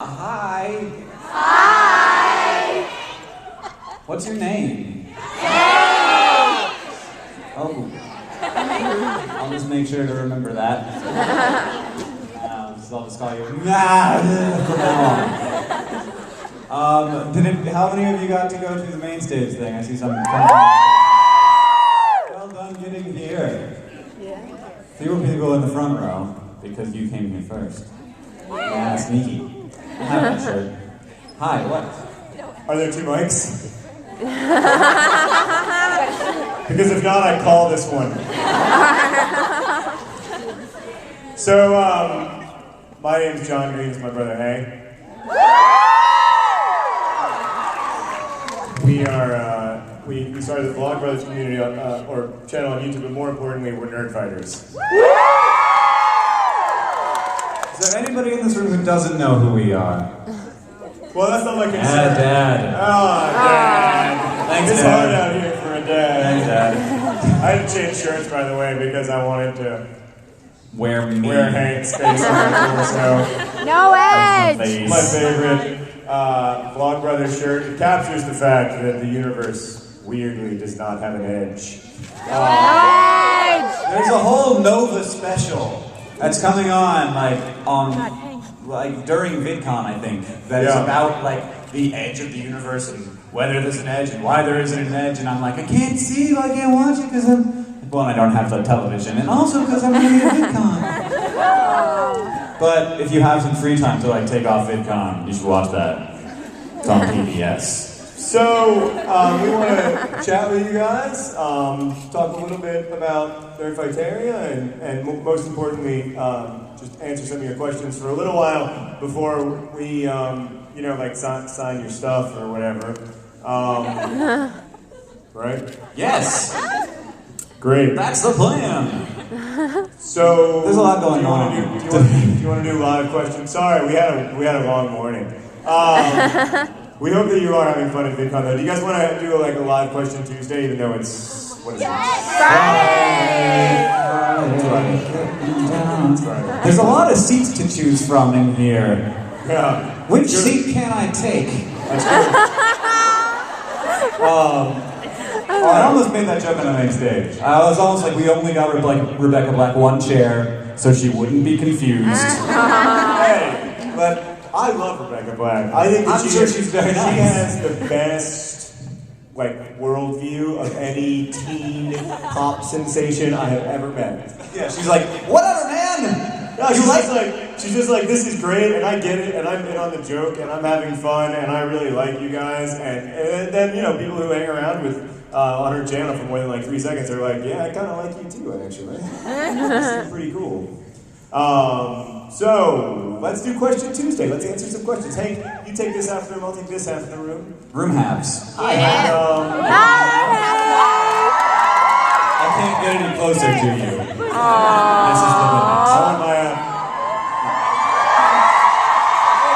Hi. Hi. What's your name? Hey. Oh. I'll just make sure to remember that. So I'll just call you from now on. How many of you got to go to the main stage thing? I see some. Well done getting here. Yeah. Fewer people in the front row because you came here first. Yeah, sneaky. I have that shirt. Hi, what? Are there 2 mics? Because if not, I call this one. So, my name's John Green, it's my brother Hank. We started the Vlog Brothers community, or channel on YouTube, but more importantly, we're nerd fighters. Is there anybody in this room who doesn't know who we are? Well, that's not my concern. Dad. Oh, Dad. Thanks, It's Dad. hard out here for a dad. Thanks, Dad. I had to change shirts, by the way, because I wanted to Wear Hank's face on my torso. No edge. My favorite Vlog Brothers shirt. It captures the fact that the universe weirdly does not have an edge. No edge. There's a whole Nova special that's coming on, during Vidcon, I think. That is about the edge of the universe and whether there's an edge and why there isn't an edge. And I'm like, I can't see you, I can't watch it because I don't have the television, and also because I'm really at VidCon. But if you have some free time to take off VidCon, you should watch that. It's on PBS. So, we want to chat with you guys, talk a little bit about Nerdfighteria, and most importantly, just answer some of your questions for a little while before we, sign your stuff or whatever. Right? Yes! Great. That's the plan! So, there's a lot going on. Do you want to do live questions? Sorry, we had a long morning. We hope that you are having fun at VidCon, though. Do you guys want to do a live question Tuesday, even though it's Friday? There's a lot of seats to choose from in here. Yeah. Which seat can I take? That's good. I almost made that joke on the main stage. I was almost we only got Rebecca Black one chair so she wouldn't be confused. Hey, but I love Rebecca Black. I think that she's very nice. She has the best worldview of any teen pop sensation I have ever met. Yeah, she's like, whatever, man. No, she's just like, this is great, and I get it, and I'm in on the joke, and I'm having fun, and I really like you guys, and then people who hang around with on her channel for more than 3 seconds are like, yeah, I kind of like you too, actually. This is pretty cool. So let's do Question Tuesday. Let's answer some questions. Hank, you take this half of the room, I'll take this half of the room. Room halves. I can't get any closer to you. This is the limit.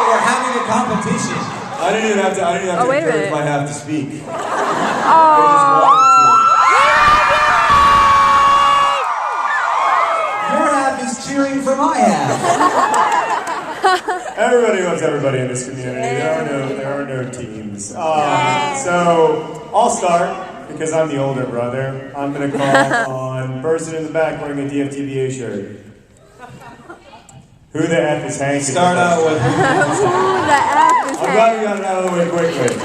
We're having a competition. I didn't even have to encourage my half to speak. Your half is cheering for my half. Everybody loves everybody in this community. There are no teams. So I'll start. Because I'm the older brother, I'm going to call on person in the back wearing a DFTBA shirt. Who the F is Hank? Start out with who the F is Hank? I'm glad we got it out of the way quickly.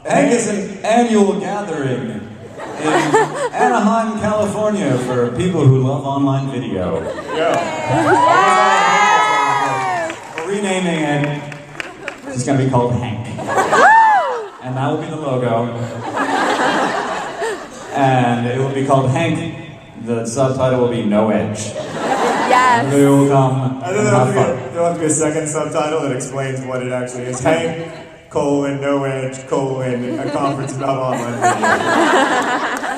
Hank is an annual gathering in Anaheim, California for people who love online video. Yeah. We're renaming it. It's going to be called Hank. And that will be the logo. And it will be called Hank. The subtitle will be No Edge. Yes. Everybody will come. And then there'll have to be a second subtitle that explains what it actually is. Hank, No Edge, a conference about online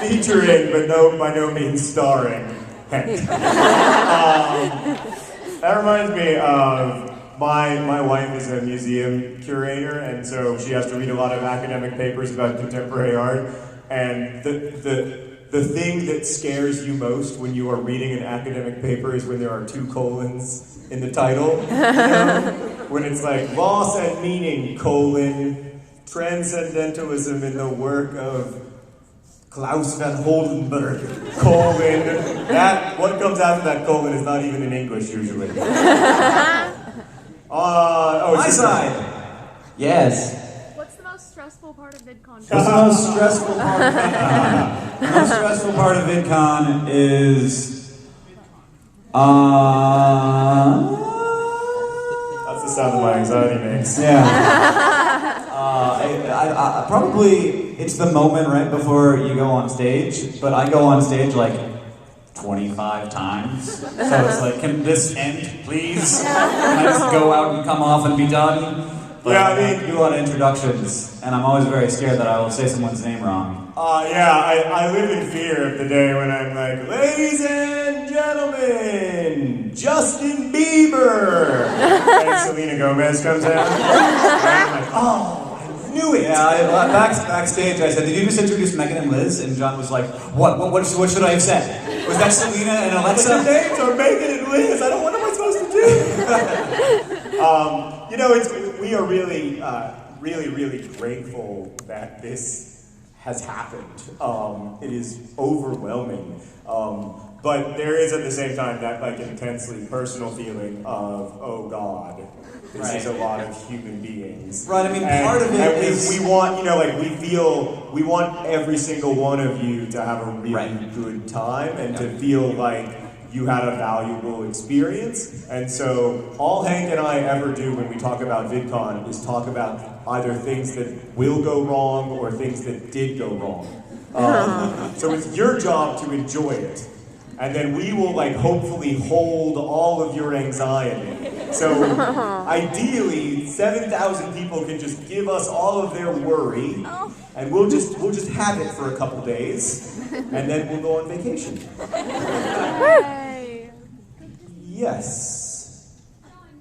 video. Featuring, but by no means starring, Hank. That reminds me of my wife is a museum curator, and so she has to read a lot of academic papers about contemporary art. And the thing that scares you most when you are reading an academic paper is when there are 2 colons in the title, you know, when it's like loss and meaning, transcendentalism in the work of Klaus van Holdenberg, that, what comes after that colon is not even in English usually. My side. Yes. What's the most stressful part of VidCon? What's the most stressful part of VidCon? The most stressful part of VidCon is, that's the sound that my anxiety makes. Yeah. I probably, it's the moment right before you go on stage, but I go on stage like 25 times. So it's like, can this end, please? Can I just go out and come off and be done? But yeah, I mean, do a lot of introductions, and I'm always very scared that I will say someone's name wrong. I live in fear of the day when I'm like, ladies and gentlemen, Justin Bieber! And Selena Gomez comes out. And I'm like, oh, I knew it! Yeah, backstage I said, did you just introduce Megan and Liz? And John was like, what should I have said? Was that Selena and Alexa? Their names are Megan and Liz, what am I supposed to do? You know, we are really, really grateful that this has happened. It is overwhelming. But there is at the same time that like intensely personal feeling of, oh God, this is a lot of human beings. Right, I mean, part of it is... We want, you know, like we want every single one of you to have a really good time and to feel like you had a valuable experience. And so all Hank and I ever do when we talk about VidCon is talk about either things that will go wrong or things that did go wrong. So it's your job to enjoy it. And then we will like hopefully hold all of your anxiety. So ideally, 7,000 people can just give us all of their worry, and we'll just have it for a couple days, and then we'll go on vacation. Yes.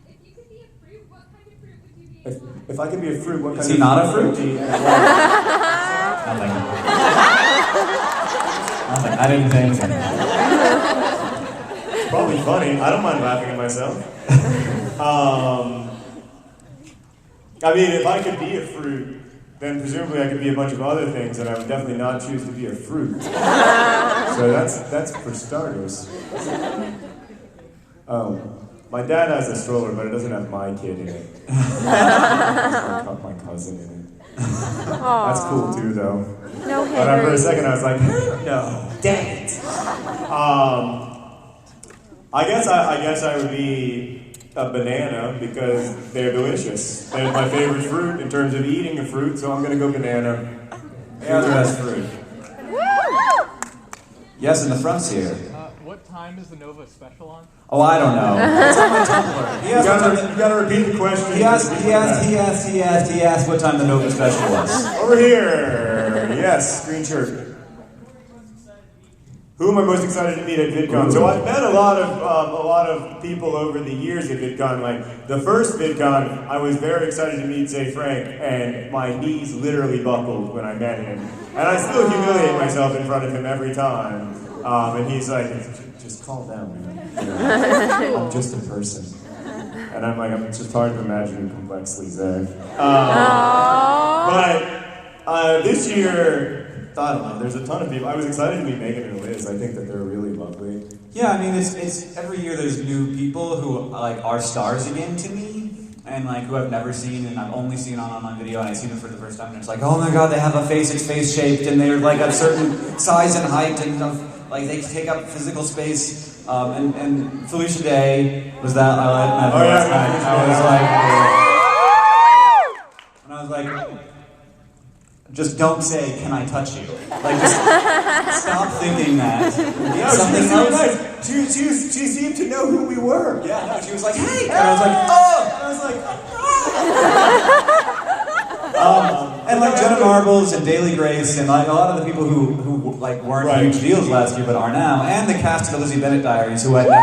If you could be a fruit, what kind of fruit would you be? If I could be a fruit, what kind Is of he not a fruit? would be? Nothing. Nothing. I didn't think anything. It's probably funny. I don't mind laughing at myself. I mean, if I could be a fruit, then presumably I could be a bunch of other things, and I would definitely not choose to be a fruit. So that's for starters. My dad has a stroller, but it doesn't have my kid in it. It's got my cousin in it. That's cool too, though. No But for a Henry. second, I was like, no, dang it. I guess I would be a banana because they're delicious. They're my favorite fruit in terms of eating a fruit, so I'm gonna go banana. They are the best fruit. Yes, in the front's here. What time is the Nova special on? Oh, I don't know. It's on my Tumblr. You gotta repeat the question. He asked what time the Nova special was. Over here. Yes, green shirt. Who am I most excited to meet at VidCon? So I've met a lot of people over the years at VidCon. Like the first VidCon, I was very excited to meet Zay Frank, and my knees literally buckled when I met him. And I still humiliate myself in front of him every time. And he's like, just calm down, man. You know, I'm just a person. And I'm like, it's just hard to imagine you complexly, Zay. But this year, I don't know, there's a ton of people. I was excited to meet Megan and Liz. I think that they're really lovely. Yeah, I mean, it's every year there's new people who like are stars again to me, and like who I've never seen and I've only seen on online video, and I see them for the first time, and it's like, oh my god, they have a face, it's face shaped, and they're like a certain size and height and stuff. Like they take up physical space. And Felicia Day was that I met her last night. And I was like, just don't say, can I touch you? Like, just stop thinking that. No, Something she was else. nice. She seemed to know who we were. Yeah, no, she was like, hey! And I was like, oh! And I was like, and like Jenna Marbles and Daily Grace and like a lot of the people who like weren't huge deals last year but are now, and the cast of the Lizzie Bennett Diaries who I'd never met.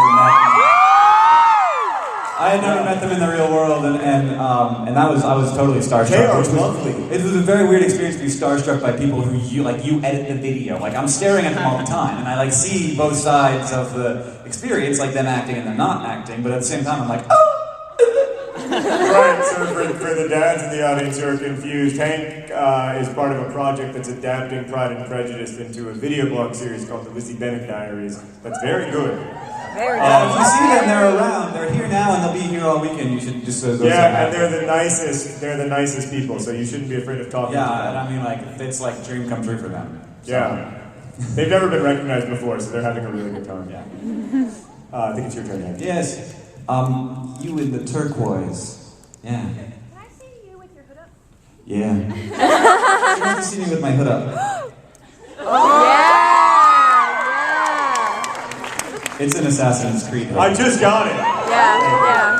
I had never met them in the real world, and I was totally starstruck. They are lovely. It was a very weird experience to be starstruck by people who you edit the video. Like I'm staring at them all the time, and I like see both sides of the experience, like them acting and them not acting, but at the same time, I'm like, oh! Right, so for the dads in the audience who are confused, Hank is part of a project that's adapting Pride and Prejudice into a video blog series called the Lizzie Bennet Diaries. That's very good. Very If you see them, they're around. They're here now, and they'll be here all weekend. You should just go say Yeah, hi. and they're the nicest. They're the nicest people, so you shouldn't be afraid of talking to Yeah, them. and I mean, like, it's like a dream come true for them. So, Yeah. They've never been recognized before, so they're having a really good time. Yeah. I think it's your turn, Hank. Yes. You in the turquoise. Yeah. Can I see you with your hood up? Yeah. You want to see me with my hood up. Yeah. It's an Assassin's Creed hood. I just got it. Yeah.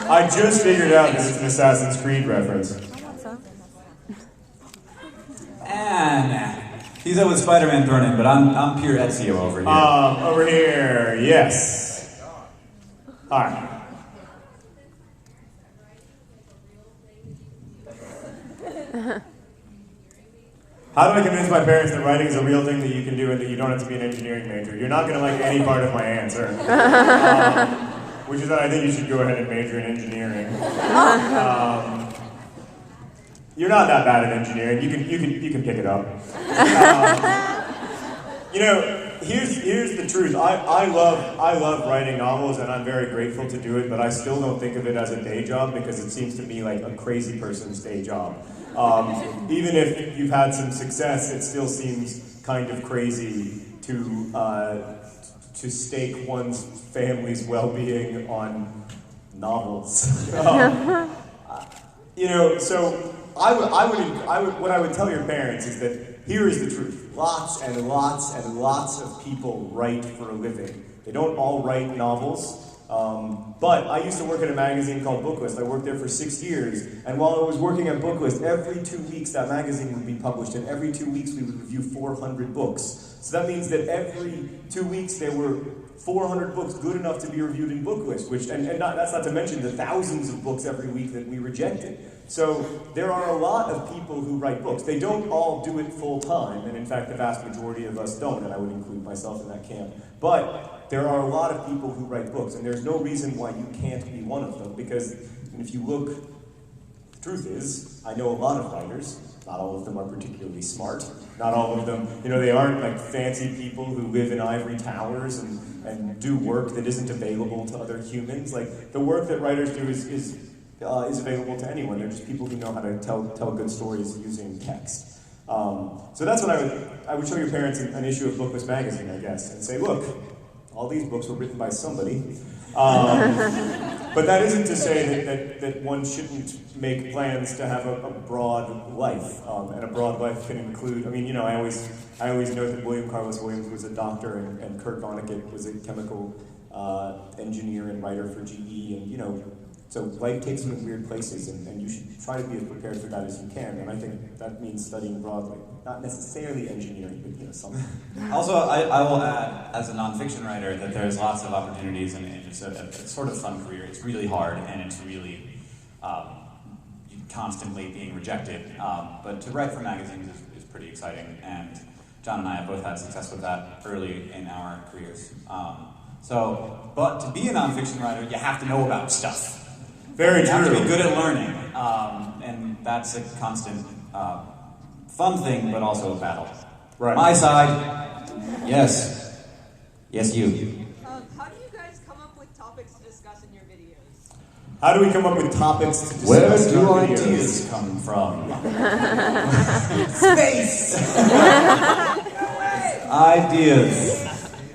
I just figured out this is an Assassin's Creed reference. And he's out with Spider-Man thrown in, but I'm pure Ezio over here. Over here, yes. Hi. How do I convince my parents that writing is a real thing that you can do and that you don't have to be an engineering major? You're not going to like any part of my answer. Which is that I think you should go ahead and major in engineering. You're not that bad at engineering. You can pick it up. You know, here's the truth. I love writing novels, and I'm very grateful to do it. But I still don't think of it as a day job because it seems to me like a crazy person's day job. Even if you've had some success, it still seems kind of crazy to stake one's family's well-being on novels. You know, so what I would tell your parents is that here is the truth. Lots and lots and lots of people write for a living. They don't all write novels. But I used to work at a magazine called Booklist. I worked there for 6 years, and while I was working at Booklist, every 2 weeks that magazine would be published, and every 2 weeks we would review 400 books. So that means that every 2 weeks there were 400 books good enough to be reviewed in Booklist, that's not to mention the thousands of books every week that we rejected. So there are a lot of people who write books. They don't all do it full time, and in fact the vast majority of us don't, and I would include myself in that camp. But there are a lot of people who write books, and there's no reason why you can't be one of them, because if you look, the truth is, I know a lot of writers. Not all of them are particularly smart. Not all of them, they aren't like fancy people who live in ivory towers and do work that isn't available to other humans. Like, the work that writers do is available to anyone. They're just people who know how to tell good stories using text. So that's what I would show your parents an issue of Booklist magazine, I guess, and say, look, all these books were written by somebody. But that isn't to say that one shouldn't make plans to have a broad life, and a broad life can include. I always note that William Carlos Williams was a doctor, and Kurt Vonnegut was a chemical engineer and writer for GE, and so life takes you in weird places, and you should try to be as prepared for that as you can. And I think that means studying broadly, not necessarily engineering, but something. Also, I will add, as a nonfiction writer, that there's lots of opportunities, and it's a sort of fun career. It's really hard, and it's really constantly being rejected. But to write for magazines is pretty exciting, and John and I have both had success with that early in our careers. But to be a nonfiction writer, you have to know about stuff. Very You have to true. be good at learning, and that's a constant fun thing, but also a battle. Right. My side, yes. Yes, you. How do you guys come up with topics to discuss in your videos? How do we come up with topics to discuss? Where in do our videos? ideas come from? Space! Ideas.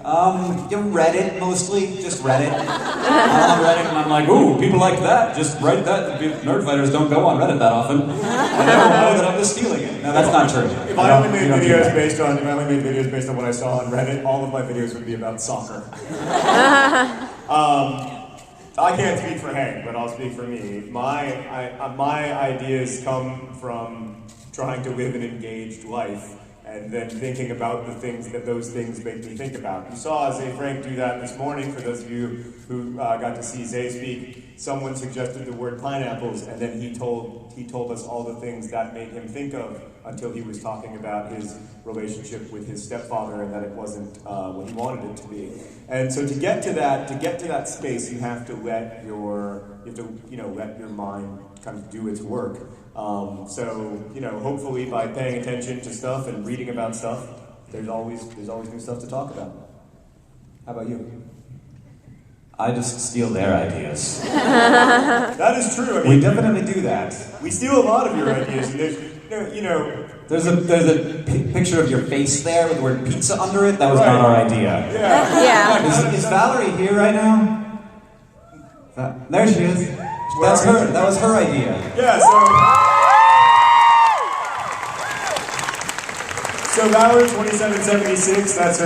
You Reddit mostly, just Reddit. I'm on Reddit and I'm like, ooh, people like that, just write that. Nerd fighters don't go on Reddit that often. And they don't know that I'm just stealing it. No, that's not true. If I only made videos based on what I saw on Reddit, all of my videos would be about soccer. I can't speak for Hank, but I'll speak for me. My ideas come from trying to live an engaged life, and then thinking about the things that those things make me think about. You saw Zay Frank do that this morning, for those of you who got to see Zay speak. someone suggested the word pineapples, and then he told us all the things that made him think of until he was talking about his relationship with his stepfather and that it wasn't what he wanted it to be. And so to get to that space, you have to let your mind kind of do its work. So hopefully by paying attention to stuff and reading about stuff, there's always new stuff to talk about. How about you? I just steal their ideas. That is true. I mean, We definitely do that. we steal a lot of your ideas, and There's a picture of your face there with the word pizza under it. That was Right. not our idea. yeah. Yeah. Is Valerie here right now? There she is. That's her. That was her idea. Yeah, so Valerie 2776, that's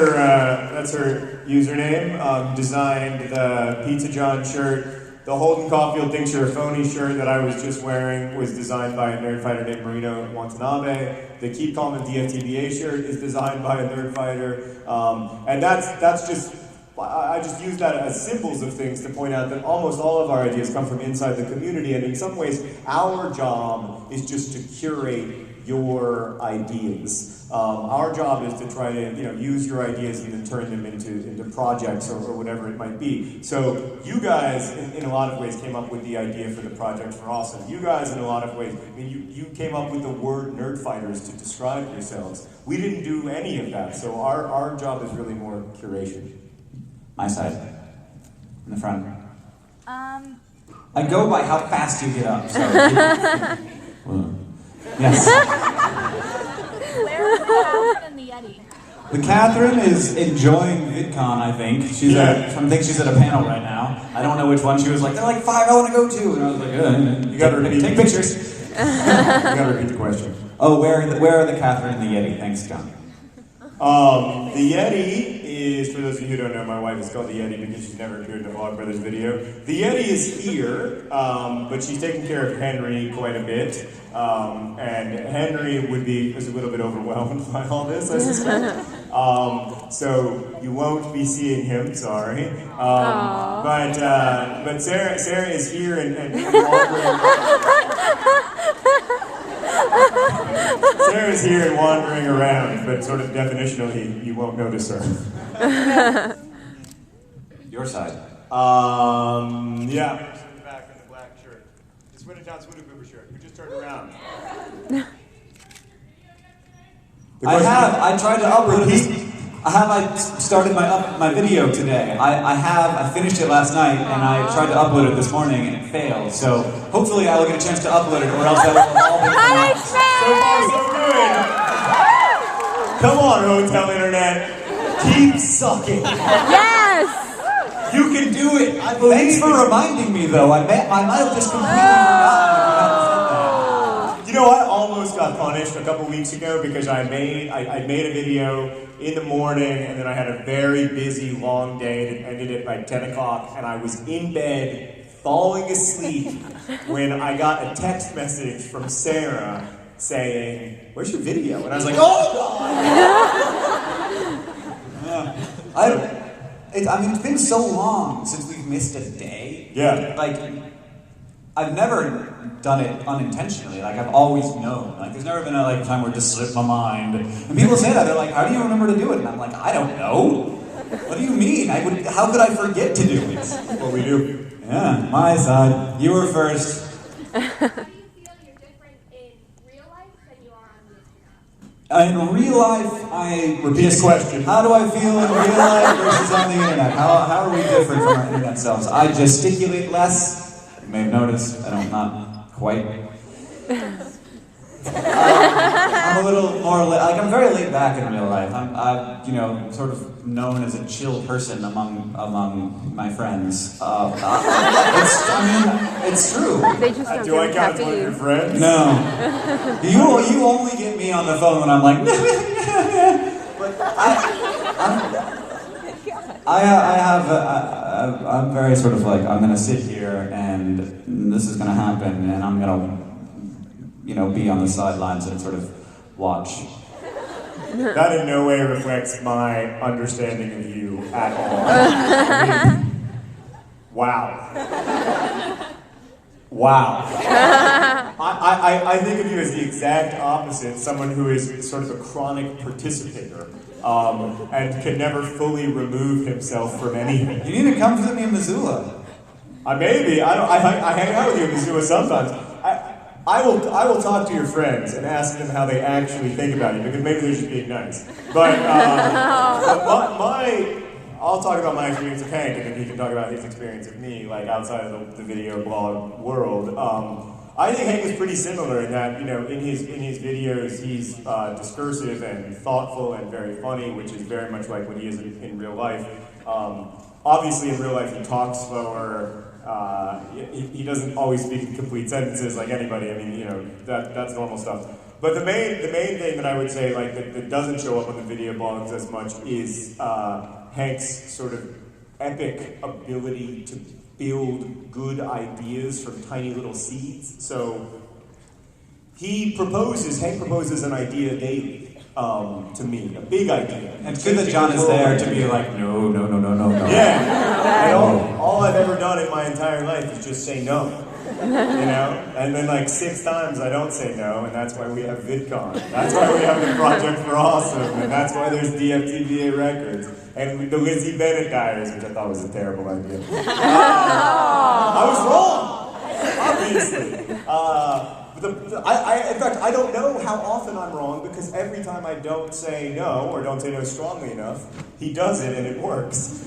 her username. Designed the Pizza John shirt. The Holden Caulfield Thinks You're a Phony shirt that I was just wearing was designed by a nerd fighter named Marino Watanabe. The Keep Calm and DFTBA shirt is designed by a nerd fighter. And that's just, I just use that as symbols of things to point out that almost all of our ideas come from inside the community, and in some ways, our job is just to curate your ideas. Our job is to try to use your ideas and then turn them into projects or whatever it might be. So you guys, in a lot of ways, came up with the idea for the project for Awesome. You guys, in a lot of ways, I mean, you came up with the word nerd fighters to describe yourselves. We didn't do any of that, so our job is really more curation. My side. In the front. I go by how fast you get up, so. Yes. Where's the Catherine and the Yeti? The Catherine is enjoying Vidcon, I think. I think she's at a panel right now. I don't know which one. She was like, there are like 5 I want to go to. And I was like, You gotta repeat. take pictures. You gotta repeat the question. Oh, where are the Catherine and the Yeti? Thanks, John. The Yeti is, for those of you who don't know, my wife is called the Yeti because she's never appeared in a Vlogbrothers video. The Yeti is here, but she's taking care of Henry quite a bit. And Henry is a little bit overwhelmed by all this, I suspect. So you won't be seeing him, sorry. But Sarah is here and Sarah's here and wandering around, but sort of definitionally, you won't notice her. Your side. Yeah. She's in the back in the black shirt. It's Wintertown Swooter Goober shirt. We just turned around. I tried to upload it. I started my video today. I finished it last night and I tried to upload it this morning and it failed. So hopefully I will get a chance to upload it, or else I will all be So far, so good. Come on, Hotel Internet. Keep sucking. Yes! You can do it. I believe Thanks for reminding me, though. I might have just completely forgotten. You know, I almost got punished a couple weeks ago because I made a video in the morning, and then I had a very busy, long day that ended at like 10 o'clock, and I was in bed, falling asleep, when I got a text message from Sarah saying, "Where's your video?" And I was like, "Oh, God!" It's been so long since we've missed a day. Yeah. Like, I've never done it unintentionally. Like, I've always known. Like, there's never been a time where it just slipped my mind. And people say that. They're like, how do you remember to do it? And I'm like, I don't know. What do you mean? How could I forget to do it? What we do. Yeah, my side. You were first. How do you feel you're different in real life than you are on the internet? In real life, Repeat the question. How do I feel in real life versus on the internet? How are we different from our internet selves? I gesticulate less. You may have noticed. Not quite. I'm a little more I'm very laid back in real life. I'm sort of known as a chill person among my friends. It's true. They just don't Do I get count back as one of to your you. friends? No. You only get me on the phone when I'm like, but I'm very sort of like, I'm gonna sit here and this is gonna happen and I'm gonna, be on the sidelines and sort of watch. That in no way reflects my understanding of you at all. I mean, wow. Wow. I think of you as the exact opposite, someone who is sort of a chronic participator and can never fully remove himself from anything. You need to come visit me in Missoula. Maybe. I hang out with you in Missoula sometimes. I will talk to your friends and ask them how they actually think about you, because maybe they're just being nice. But I'll talk about my experience with Hank, and then he can talk about his experience with me, like outside of the video blog world. I think Hank is pretty similar in that, in his videos, he's discursive and thoughtful and very funny, which is very much like what he is in real life. Obviously, in real life, he talks slower. He doesn't always speak in complete sentences like anybody. I mean, that's normal stuff. But the main thing that I would say, like, that doesn't show up on the video blogs as much is Hank's sort of epic ability to build good ideas from tiny little seeds. So Hank proposes an idea daily to me, a big idea. And it's good that John is there to be like, no. Yeah. And all I've ever done in my entire life is just say no. And then like 6 times I don't say no, and that's why we have Vidcon. That's why we have the Project for Awesome, and that's why there's DFTBA Records, and the Lizzie Bennett Diaries, which I thought was a terrible idea. I was wrong, obviously. In fact, I don't know how often I'm wrong, because every time I don't say no, or don't say no strongly enough, he does it and it works.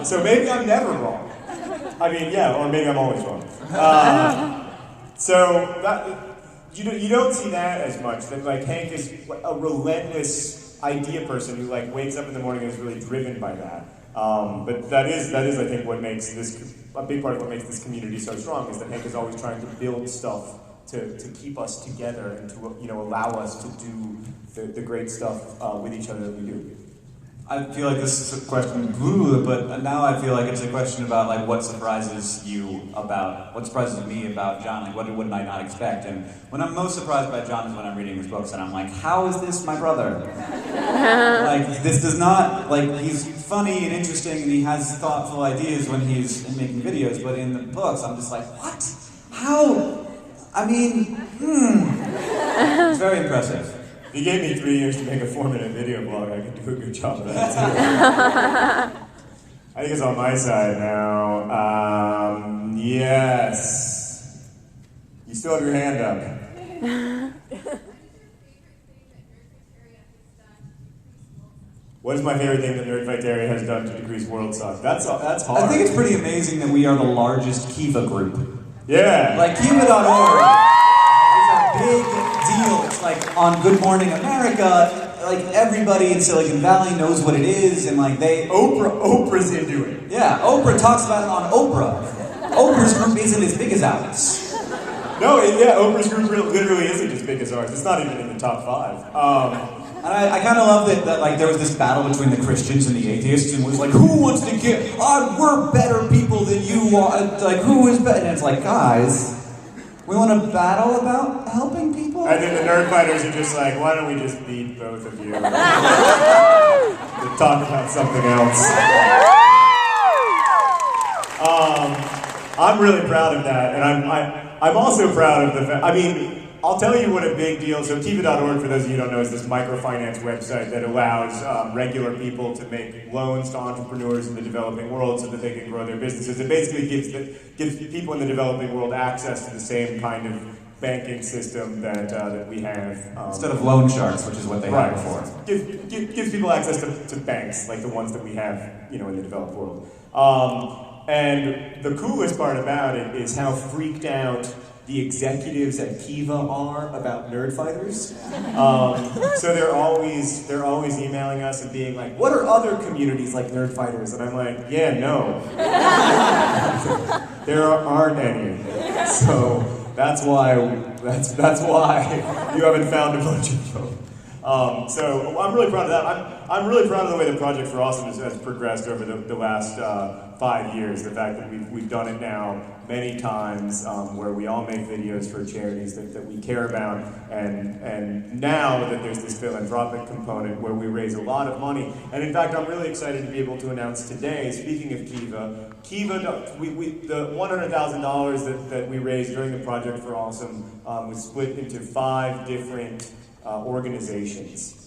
So maybe I'm never wrong. I mean, yeah, or maybe I'm always wrong. So that, you don't see that as much. That like Hank is a relentless idea person who like wakes up in the morning and is really driven by that. But that is I think what makes this a big part of what makes this community so strong, is that Hank is always trying to build stuff to keep us together and to allow us to do the great stuff with each other that we do. I feel like this is a question, but now I feel like it's a question about like what surprises me about John, like what would I not expect? And when I'm most surprised by John is when I'm reading his books and I'm like, how is this my brother? Like this does not, like he's funny and interesting and he has thoughtful ideas when he's making videos, but in the books I'm just like, what? How? I mean, It's very impressive. If you gave me 3 years to make a 4-minute video blog, I could do a good job of that too. I think it's on my side now. Yes. You still have your hand up. What is my favorite thing that Nerdfighteria has done to decrease world suck? That's hard. I think it's pretty amazing that we are the largest Kiva group. Yeah. Like Kiva.org is a big deal. It's like on Good Morning America, like everybody in Silicon Valley knows what it is, and like Oprah's into it. Yeah, Oprah talks about it on Oprah. Oprah's group isn't as big as ours. No, Oprah's group literally isn't as big as ours. It's not even in the top 5. And I kind of love that like there was this battle between the Christians and the atheists, and it was like, who wants to get? We're better people than you are. Like, who is better? And it's like, guys, we want to battle about helping people. I think the nerd fighters are just like, why don't we just beat both of you to talk about something else? I'm really proud of that, and I'm also proud of the fact. I mean, I'll tell you what a big deal. So Kiva.org, for those of you who don't know, is this microfinance website that allows regular people to make loans to entrepreneurs in the developing world so that they can grow their businesses. It basically gives people in the developing world access to the same kind of banking system that we have. Instead of loan sharks, which is what they had before. Gives people access to banks like the ones that we have, in the developed world. And the coolest part about it is how freaked out the executives at Kiva are about Nerdfighters. So they're always emailing us and being like, what are other communities like Nerdfighters? And I'm like, yeah, no. There aren't any. So that's why you haven't found a bunch of them. So I'm really proud of that. I'm really proud of the way the Project for Awesome has progressed over the last 5 years. The fact that we've done it now many times, where we all make videos for charities that we care about, and now that there's this philanthropic component where we raise a lot of money. And in fact, I'm really excited to be able to announce today, speaking of Kiva, the $100,000 that we raised during the Project for Awesome was split into 5 different organizations.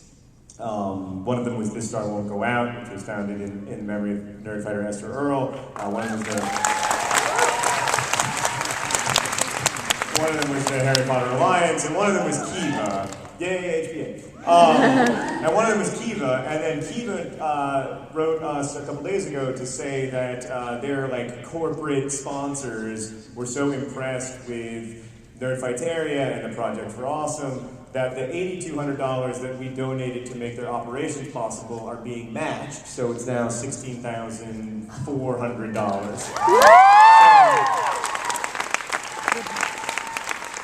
One of them was This Star Won't Go Out, which was founded in memory of nerd fighter Esther Earl. One of them was the Harry Potter Alliance, and one of them was Kiva. Yay, HPA. And one of them was Kiva, and then Kiva wrote us a couple days ago to say that their corporate sponsors were so impressed with Nerdfighteria and the Project for Awesome that the $8,200 that we donated to make their operations possible are being matched, so it's now $16,400.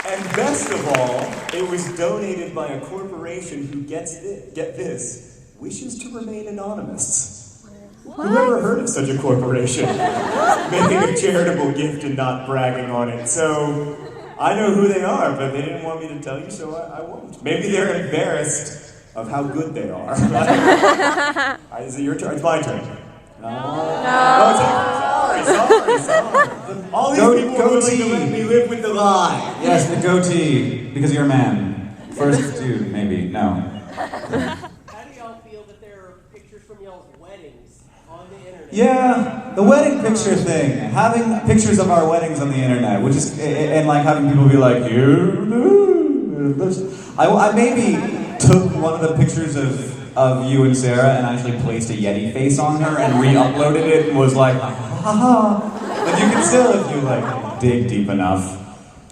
And best of all, it was donated by a corporation who get this, wishes to remain anonymous. What? Who ever heard of such a corporation making a charitable gift and not bragging on it? So I know who they are, but they didn't want me to tell you, so I won't. Maybe they're embarrassed of how good they are. Is it your turn? It's my turn. No. Sorry. All these people are willing to let me live with the lie. Yes, the goatee, because you're a man. First dude, maybe. No. How do y'all feel that there are pictures from y'all's weddings on the internet? Yeah, the wedding picture thing. Having pictures of our weddings on the internet, which is, and having people be like, here, I maybe took one of the pictures of you and Sarah and actually placed a Yeti face on her and re-uploaded it and was like, ha. But you can still, if you dig deep enough.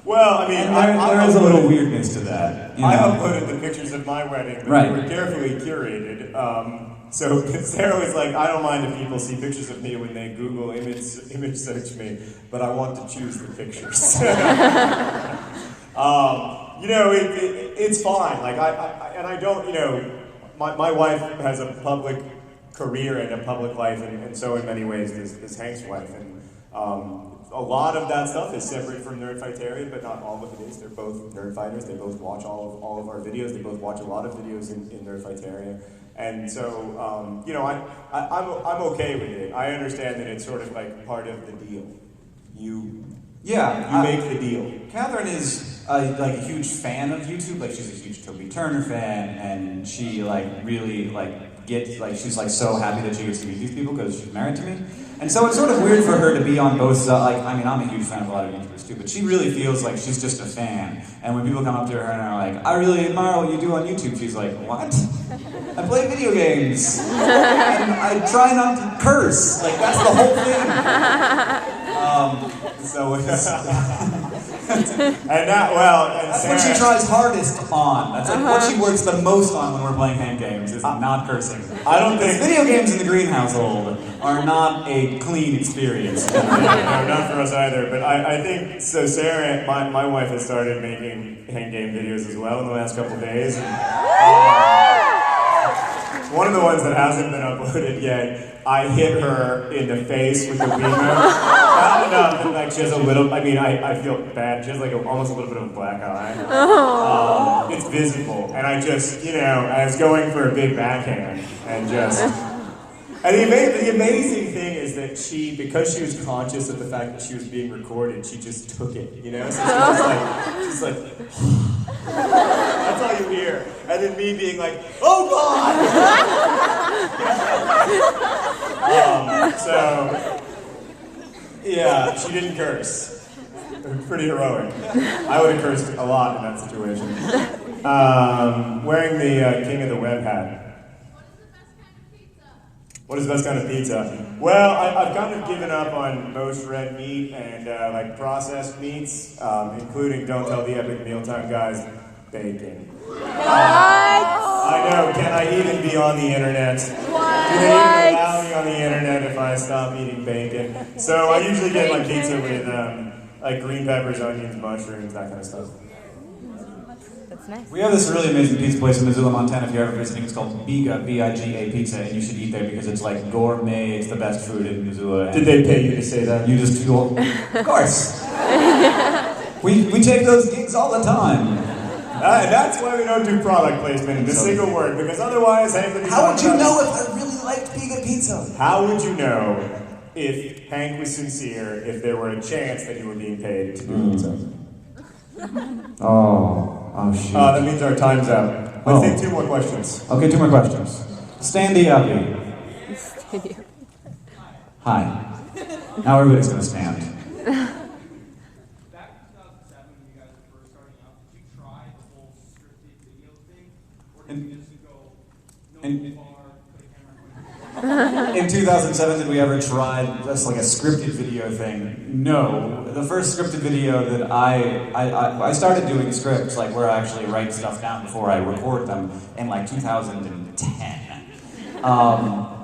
Well, I mean, there is a little weirdness to that. You know? I uploaded the pictures of my wedding, but they were carefully curated. So Sarah was like, I don't mind if people see pictures of me when they Google image search me, but I want to choose the pictures. It's fine. I don't, my wife has a public career and a public life, and so in many ways is Hank's wife. And a lot of that stuff is separate from Nerdfighteria, but not all of it is. They're both nerd fighters. They both watch all of our videos. They both watch a lot of videos in Nerdfighteria. And so, I'm okay with it. I understand that it's sort of part of the deal. You make the deal. Catherine is a huge fan of YouTube. She's a huge Toby Turner fan, and she really gets she's so happy that she gets to meet these people because she's married to me. And so it's sort of weird for her to be on both sides. I'm a huge fan of a lot of YouTubers too, but she really feels like she's just a fan. And when people come up to her and are like, I really admire what you do on YouTube, she's like, what? I play video games. And I try not to curse. That's the whole thing. That's what she tries hardest on. That's what she works the most on when we're playing hand games, is not cursing. I don't think video games in the Green household are not a clean experience. No, not for us either. But I think so. Sarah, my wife, has started making hand game videos as well in the last couple of days. And, one of the ones that hasn't been uploaded yet, I hit her in the face with the Wiimote. Not enough that she has a little, I feel bad. She has almost a little bit of a black eye. It's visible. And I just, I was going for a big backhand and just... And the amazing thing is that because she was conscious of the fact that she was being recorded, she just took it, So she's like, that's all you hear. And then me being like, oh God! She didn't curse. Pretty heroic. I would have cursed a lot in that situation. Wearing the King of the Web hat. What is the best kind of pizza? Well, I've kind of given up on most red meat and processed meats, including, don't tell the epic mealtime guys, bacon. I know, can I even be on the internet? Do they even allow me on the internet if I stop eating bacon? So I usually get pizza with green peppers, onions, mushrooms, that kind of stuff. That's nice. We have this really amazing pizza place in Missoula, Montana. If you're ever visiting, it's called Biga, B-I-G-A Pizza, and you should eat there because it's like gourmet. It's the best food in Missoula. Did they pay you to say that? You just feel, of course. we take those gigs all the time. That's why we don't do product placement in a single word, because otherwise Hank would be How would talking you about- know if I really liked Biga Pizza? How would you know if Hank was sincere, if there were a chance that you were being paid to do pizza? Oh shoot. That means our time's up. Let's Oh. take 2 more questions. Okay, 2 more questions. Standy Uppy. Hi. Now everybody's gonna stand. Back in 2007, when you guys were first starting out, did you try the whole scripted video thing? Or did you just go, no bar, put a camera in? In 2007, did we ever try just like a scripted video thing? No. The first scripted video that I started doing scripts, like where I actually write stuff down before I record them, in like 2010.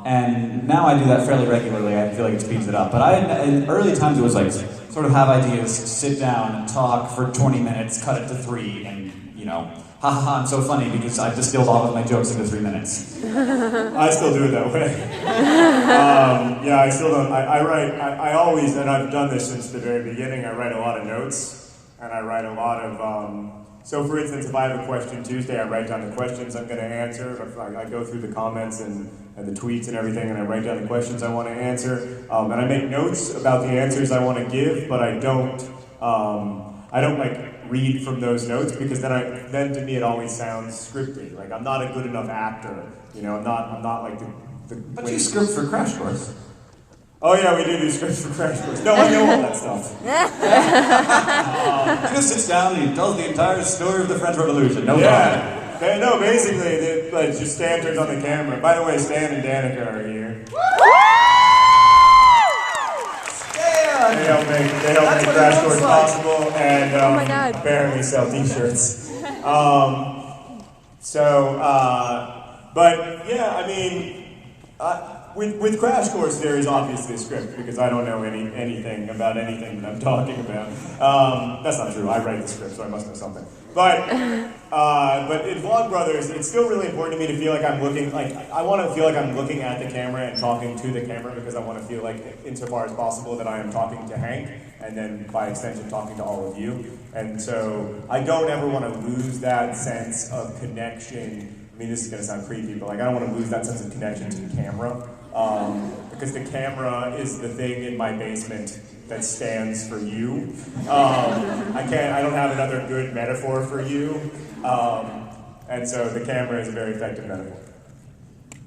And now I do that fairly regularly. I feel like it speeds it up. But in early times, it was like sort of have ideas, sit down, talk for 20 minutes, cut it to 3, and ha ha ha, I'm so funny because I've distilled all of my jokes into 3 minutes. I still do it that way. Yeah, I still don't. I write, I always, and I've done this since the very beginning, I write a lot of notes, and I write a lot of, so for instance, if I have a question Tuesday, I write down the questions I'm going to answer. I go through the comments and the tweets and everything, and I write down the questions I want to answer. And I make notes about the answers I want to give, but I don't like read from those notes because then to me it always sounds scripted. Like I'm not a good enough actor. I'm not like the But you script for Crash Course. Oh yeah, we do scripts for Crash Course. No, I know all that stuff. He just sits down and he tells the entire story of the French Revolution. No problem. Yeah. No, basically, just Stan turns on the camera. By the way, Stan and Danica are here. They help make Crash Course possible and my God. apparently sell t-shirts. But yeah, I mean, with Crash Course there is obviously a script because I don't know anything about anything that I'm talking about. That's not true. I write the script, so I must know something. But in Vlogbrothers, it's still really important to me to feel like I want to feel like I'm looking at the camera and talking to the camera because I want to feel like, insofar as possible, that I am talking to Hank and then by extension talking to all of you. And so I don't ever want to lose that sense of connection. I mean, this is going to sound creepy, but I don't want to lose that sense of connection to the camera because the camera is the thing in my basement that stands for you. I don't have another good metaphor for you. And so the camera is a very effective metaphor.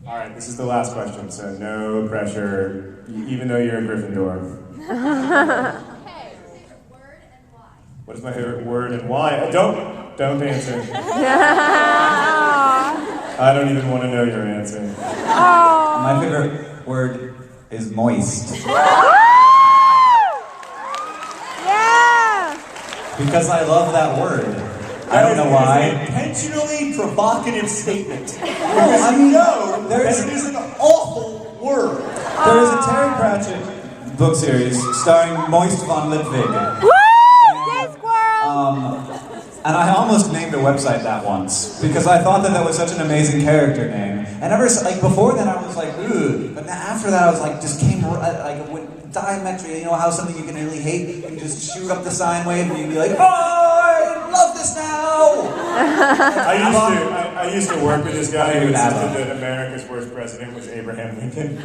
All right, this is the last question, so no pressure, even though you're a Gryffindor. Okay, favorite word and why? What is my favorite word and why? Don't answer. I don't even want to know your answer. My favorite word is moist. Yeah! Because I love that word. I That don't is know an why. intentionally provocative statement. Well, I mean, That it is an awful word. There is a Terry Pratchett book series starring Moist von Lipwig. Woo! Yay, squirrel! And I almost named a website that once because I thought that was such an amazing character name. And before then I was like, ugh. But after that I was like, just came like with diametry. You know how something you can really hate, you can just shoot up the sine wave and you'd be like, oh, I love this now. I used to work with this guy who insisted that America's worst president was Abraham Lincoln.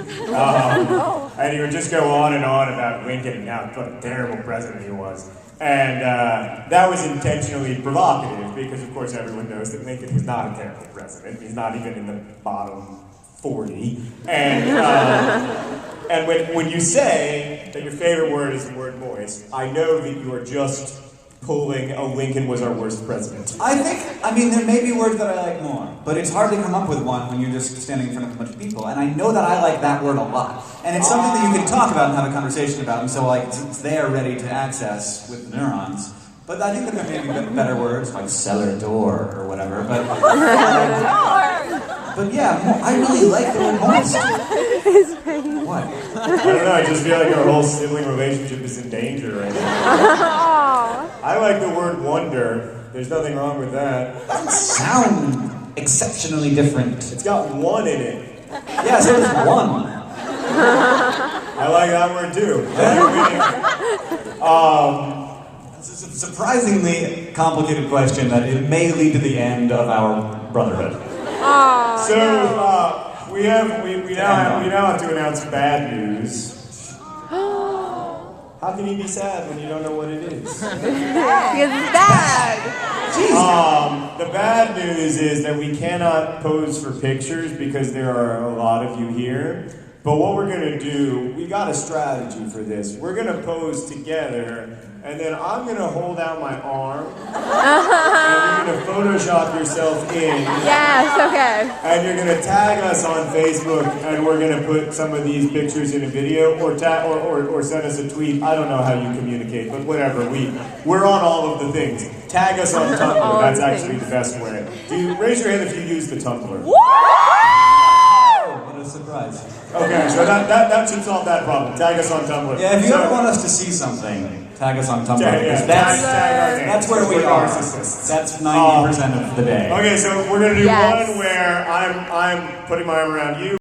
And he would just go on and on about Lincoln and how what a terrible president he was. And that was intentionally provocative because, of course, everyone knows that Lincoln was not a terrible president. He's not even in the bottom 40. And when you say that your favorite word is the word moist, I know that you are just pulling a Lincoln was our worst president. I mean, there may be words that I like more, but it's hard to come up with one when you're just standing in front of a bunch of people. And I know that I like that word a lot. And it's something that you can talk about and have a conversation about, and so it's there ready to access with the neurons. But I think that there may be better words, like cellar door or whatever, but yeah, I really like the word moist. What? I don't know, I just feel like our whole sibling relationship is in danger right now. I like the word wonder. There's nothing wrong with that. Doesn't sound exceptionally different. It's got one in it. Yeah, so there's one. I like that word too. This is a surprisingly complicated question that it may lead to the end of our brotherhood. So we now have to announce bad news. How can you be sad when you don't know what it is? Because it's bad. The bad news is that we cannot pose for pictures because there are a lot of you here. But what we're gonna do, we got a strategy for this. We're gonna pose together, and then I'm gonna hold out my arm, and you're gonna Photoshop yourself in. Yes, okay. And you're gonna tag us on Facebook, and we're gonna put some of these pictures in a video, or send us a tweet. I don't know how you communicate, but whatever. We're on all of the things. Tag us on Tumblr. That's actually the best way. Raise your hand if you use the Tumblr. What a surprise. Okay, so that should solve that problem. Tag us on Tumblr. Yeah, if you ever want us to see something, tag us on Tumblr. Because tag our names. that's where we are. Narcissists. That's 90% of the day. Okay, so we're gonna do Yes. one where I'm putting my arm around you.